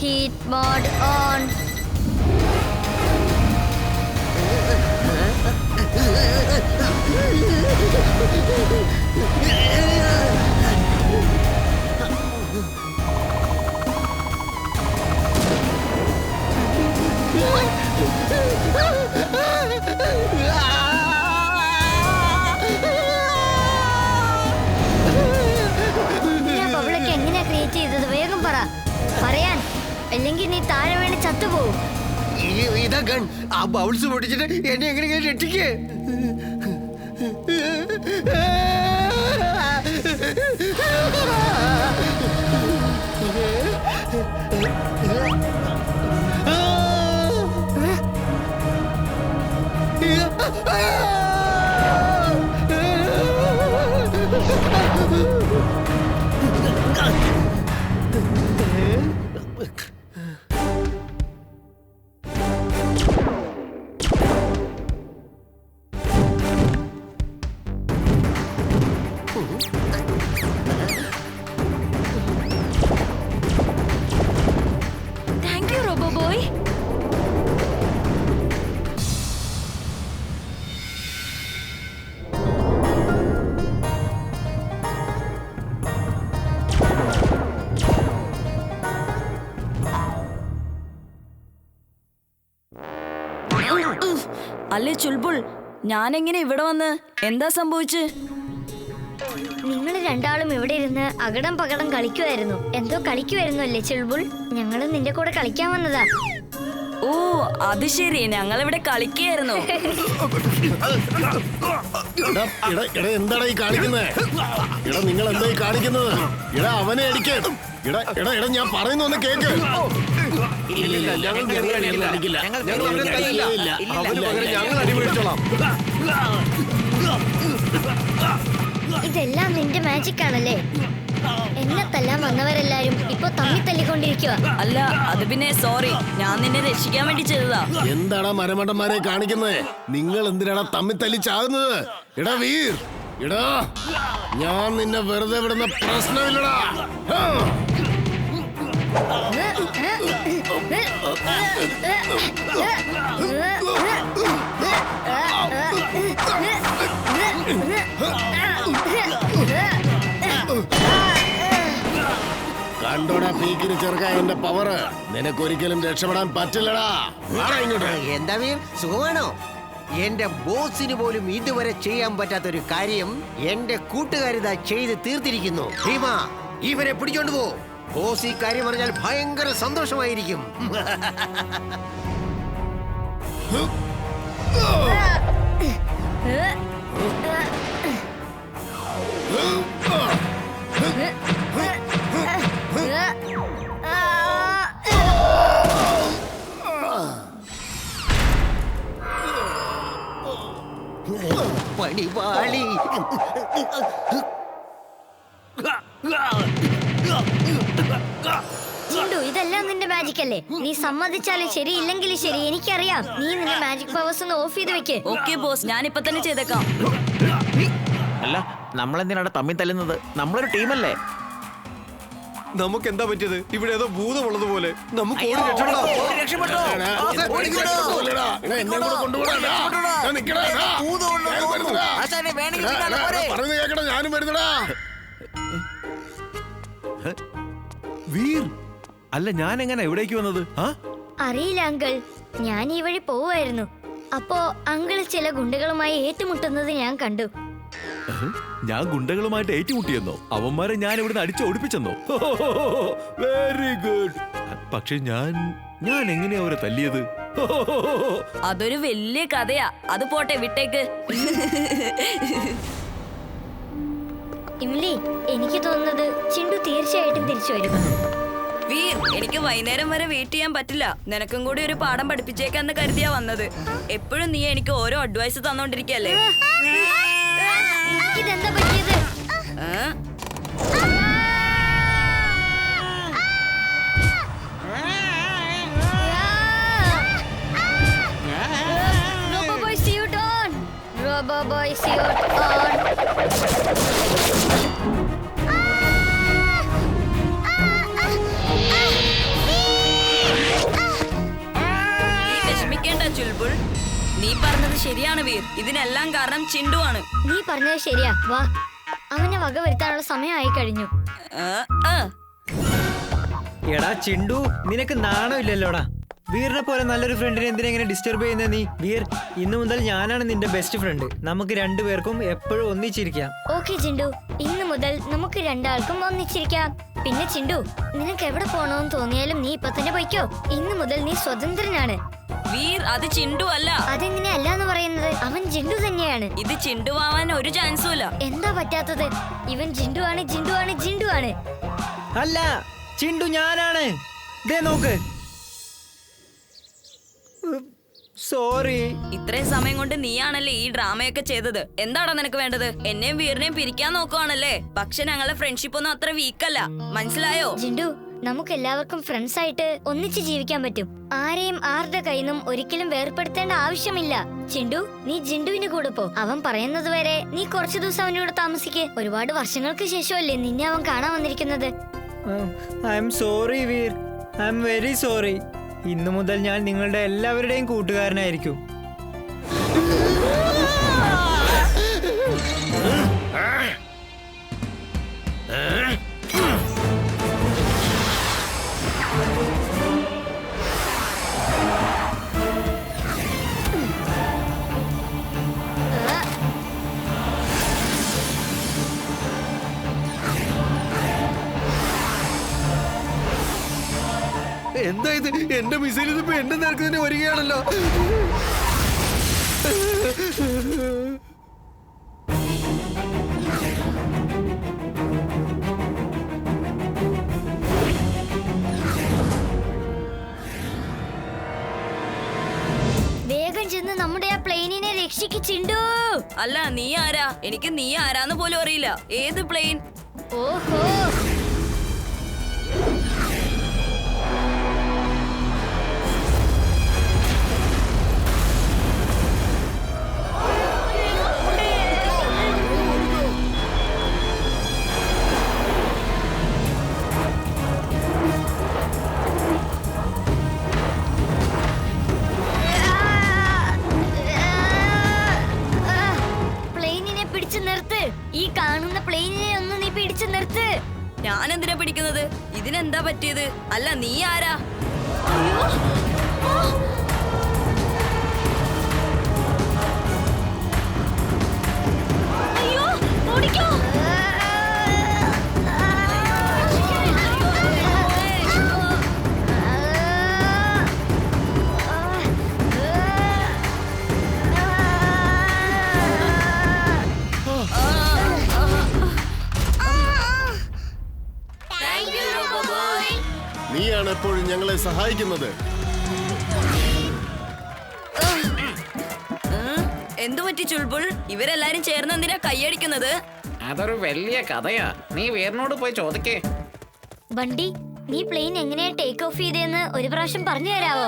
Heat mode on. എങ്ങനെയാ create ചെയ്തത്? വേഗം പറ. പറയാൻ, അല്ലെങ്കിൽ നീ താഴെ വേണ്ടി ചത്തുപോകും. ഇതാ ഗൺ. ആ ബൗൾസ് പൊട്ടിച്ചിട്ട് എന്നെ എങ്ങനെയെങ്കിലും രക്ഷിക്കേ. Thank you, Robo Boy. അല്ലേ ചുൽബുൾ, ഞാനെങ്ങനെ ഇവിടെ വന്ന്? എന്താ സംഭവിച്ച്? നിങ്ങൾ രണ്ടാളും ഇവിടെ ഇരുന്ന് അകടം പകടം കളിക്കുമായിരുന്നു. എന്തോ കളിക്കുമായിരുന്നു അല്ലേ ചുൽബുൾ? ഞങ്ങളും നിന്റെ കൂടെ കളിക്കാൻ വന്നതാ. ഓ അത് ശരി, ഞങ്ങളിവിടെ കളിക്കുകയായിരുന്നു. എന്താടാ ഈ കാണിക്കുന്നത്? ഇടാ നിങ്ങൾ എന്താ ഈ കാണിക്കുന്നത്? ഇടാ അവനെ അടിക്കേ. ഇടാ ഇടാ ഇടാ ഞാൻ പറയുന്ന ഒന്ന് കേക്ക്. ഇതെല്ലാം നിന്റെ മാജിക് ആണല്ലേ? എന്നെ തല്ലാൻ വന്നവരെല്ലാരും ഇപ്പൊ തമ്മി തല്ലിക്കൊണ്ടിരിക്കുക. അല്ല, അത് പിന്നെ സോറി, ഞാൻ നിന്നെ രക്ഷിക്കാൻ വേണ്ടി ചെയ്തതാ. എന്താടാ മരമണ്ടന്മാരെ കാണിക്കുന്നത്? നിങ്ങൾ എന്തിനാടാ തമ്മി തല്ലി ചാകുന്നത്? ഇടാ വീർ, ഇടാ ഞാൻ നിന്നെ വെറുതെ വിടുന്ന പ്രശ്നമില്ലടാ. കണ്ടോടാ പീക്കിന് ചെറുക്ക എന്റെ പവറ്. നിനക്കൊരിക്കലും രക്ഷപ്പെടാൻ പറ്റില്ലടാ. എന്താ വീർ, സുഖമാണോ? എന്റെ ബോസിന് പോലും ഇതുവരെ ചെയ്യാൻ പറ്റാത്തൊരു കാര്യം എന്റെ കൂട്ടുകാരിതാ ചെയ്ത് തീർത്തിരിക്കുന്നു. ഭീമ, ഇവരെ പിടിച്ചോണ്ട് പോ. ബോസ് ഈ കാര്യം പറഞ്ഞാൽ ഭയങ്കര സന്തോഷമായിരിക്കും. പണിപാളി. ചിണ്ടു, ഇതെല്ലാം നിന്റെ മാജിക് അല്ലേ? നീ സമ്മതിച്ചാലും ശരി ഇല്ലെങ്കിലും ശരി, എനിക്കറിയാം. നീ നിന്റെ മാജിക് പവേഴ്സ് ഒന്ന് ഓഫ് ചെയ്ത് വെക്ക്. ഓക്കെ ബോസ്, ഞാനിപ്പോ തന്നെ ചെയ്തേക്കാം. അല്ല, നമ്മളെന്തിനാണ് തമ്മിൽ തല്ലുന്നത്? നമ്മളൊരു ടീമല്ലേ? നമുക്ക് എന്താ പറ്റിയത്? ഇവിടെ ഏതോ ഭൂതമുള്ളത് പോലെ. നമുക്ക് ഓടി രക്ഷപ്പെടാം. ഞാനും വരുന്നടാ. വീർ, അല്ല ഞാൻ എങ്ങനെ എവിടേക്ക് വന്നത്? അറിയില്ല അങ്കിൾ, ഞാൻ ഈ വഴി പോവായിരുന്നു. അപ്പോ അങ്കിൾ ചില ഗുണ്ടകളുമായി ഏറ്റുമുട്ടുന്നത് ഞാൻ കണ്ടു. ഞാൻ ഗുണ്ടകളുമായിട്ട് ഏറ്റുമുട്ടിയെന്നോ? അവന്മാരെ ഞാൻ ഇവിടുന്ന് അടിച്ച് ഓടിപ്പിച്ചെന്നോ? Very good. പക്ഷെ ഞാൻ എങ്ങനെയാ അവരെ തല്ലിയത്? അതൊരു വലിയ കഥയാ. അത് പോട്ടെ, വിട്ടേക്ക്. ഇംലി, എനിക്ക് തോന്നുന്നത് ചിണ്ടു തീർച്ചയായിട്ടും തിരിച്ചു വരും. വീർ, എനിക്ക് വൈകുന്നേരം വരെ വെയിറ്റ് ചെയ്യാൻ പറ്റില്ല. നിനക്കും കൂടി ഒരു പാഠം പഠിപ്പിച്ചേക്കാന്ന് കരുതിയാ വന്നത്. എപ്പോഴും നീ എനിക്ക് ഓരോ അഡ്വൈസ് തന്നോണ്ടിരിക്കല്ലേ? ഇതെന്താ പറ്റിയത്? Robo Boy suit on. Chulbul. നീ പറഞ്ഞത് ശരിയാണ് വീർ. ഇതിനെല്ലാം കാരണം ചിണ്ടുവാണ്. നീ പറഞ്ഞത് ശരിയാ. വാ, അവനെ വക വരുത്താനുള്ള സമയമായി കഴിഞ്ഞു. എടാ ചിണ്ടു, നിനക്ക് നാണമില്ലല്ലോടാ. വീറിനെ പോലെ നല്ലൊരു ഫ്രണ്ടിനെ എന്തിനെങ്ങനെ ഡിസ്റ്റർബ് ചെയ്യുന്ന നീ? വീർ, ഇന്നു മുതൽ ഞാനാണ് നിന്റെ ബെസ്റ്റ് ഫ്രണ്ട്. നമുക്ക് രണ്ടുപേർക്കും എപ്പോഴും ഒന്നിച്ചിരിക്കാം. ഓക്കെ ചിണ്ടു, ഇന്നു മുതൽ നമുക്ക് രണ്ടാൾക്കും ഒന്നിച്ചിരിക്കാം. പിന്നെ ചിണ്ടു, നിനക്ക് എവിടെ പോണോന്ന് തോന്നിയാലും നീ ഇപ്പൊ തന്നെ പോയിക്കോ. ഇന്നു മുതൽ നീ സ്വതന്ത്രനാണ്. വീർ, അത് ചിണ്ടു അല്ല. അതെങ്ങനെ അല്ലാന്ന് പറയുന്നത്? അവൻ ജിണ്ടു തന്നെയാണ്. ഇത് ചിണ്ടുവാൻ ഒരു ചാൻസും ഇല്ല. എന്താ പറ്റാത്തത്? ഇവൻ ജിണ്ടുവാണ്, ജിണ്ടുവാണ്, ജിണ്ടുവാണ്. അല്ല, ചിണ്ടു ഞാനാണ്. ദേ നോക്ക്. സോറി. ഇത്രയും സമയം കൊണ്ട് നീയാണല്ലേ ഈ ഡ്രാമയൊക്കെ ചെയ്തത്. എന്താടാ നിനക്ക് വേണ്ടത്? എന്നെയും വീറിനെയും പിരിക്കാൻ നോക്കുവാണല്ലേ? പക്ഷെ ഞങ്ങളുടെ ഫ്രണ്ട്ഷിപ്പ് ഒന്നും അത്ര വീക്കല്ല, മനസ്സിലായോ? ജിണ്ടു, നമുക്ക് എല്ലാവർക്കും ഫ്രണ്ട്സ് ആയിട്ട് ഒന്നിച്ച് ജീവിക്കാൻ പറ്റും. ആരെയും ആരുടെ കയ്യിൽ നിന്നും ഒരിക്കലും വേർപെടുത്തേണ്ട ആവശ്യമില്ല. ചിണ്ടു, നീ ജിണ്ടുവിന് കൂടെ പോ. അവൻ പറയുന്നത് വരെ നീ കുറച്ചു ദിവസം അവൻ്റെ കൂടെ താമസിക്ക്. ഒരുപാട് വർഷങ്ങൾക്ക് ശേഷമല്ലേ നിന്നെ അവൻ കാണാൻ വന്നിരിക്കുന്നത്. I am sorry Veer, I am very sorry. ഇന്നു മുതൽ ഞാൻ നിങ്ങളുടെ എല്ലാവരുടെയും കൂട്ടുകാരനായിരിക്കും. എന്താ ഇത്? എന്റെ മിസൈൽ ഇതിപ്പോ എന്റെ നേർക്ക് തന്നെ വരികയാണല്ലോ. വേഗം ചെന്ന് നമ്മുടെ ആ പ്ലെയിനിനെ രക്ഷിക്ക് ചിണ്ടു. അല്ല, നീ ആരാ? എനിക്ക് നീ ആരാന്ന് പോലും അറിയില്ല. ഏത് പ്ലെയിൻ? ഓഹോ, പ്ലെയിനിനെ പിടിച്ചു നിർത്ത്. ഈ കാണുന്ന പ്ലെയിനിനെ ഒന്ന് നീ പിടിച്ചു നിർത്ത്. ഞാൻ എന്തിനാ പിടിക്കുന്നത്? ഇതിനെന്താ പറ്റിയത്? അല്ല, നീ ആരാ? അയ്യോ, ഓടിക്കോ. നീയാണ് എപ്പോഴും ഞങ്ങളെ സഹായിക്കുന്നത്. എന്തു പറ്റി ചുൾബുൾ? ഇവരെല്ലാരും ചേർന്ന് എന്തിനാ കൈയടിക്കുന്നത്? അതൊരു വലിയ കഥയാ. നീ വീറിനോട് പോയി ചോദിക്കേ. ബണ്ടി, നീ പ്ലെയിൻ എങ്ങനെയാ ടേക്ക് ഓഫ് ചെയ്തേന്ന് ഒരു പ്രാവശ്യം പറഞ്ഞു തരാവോ?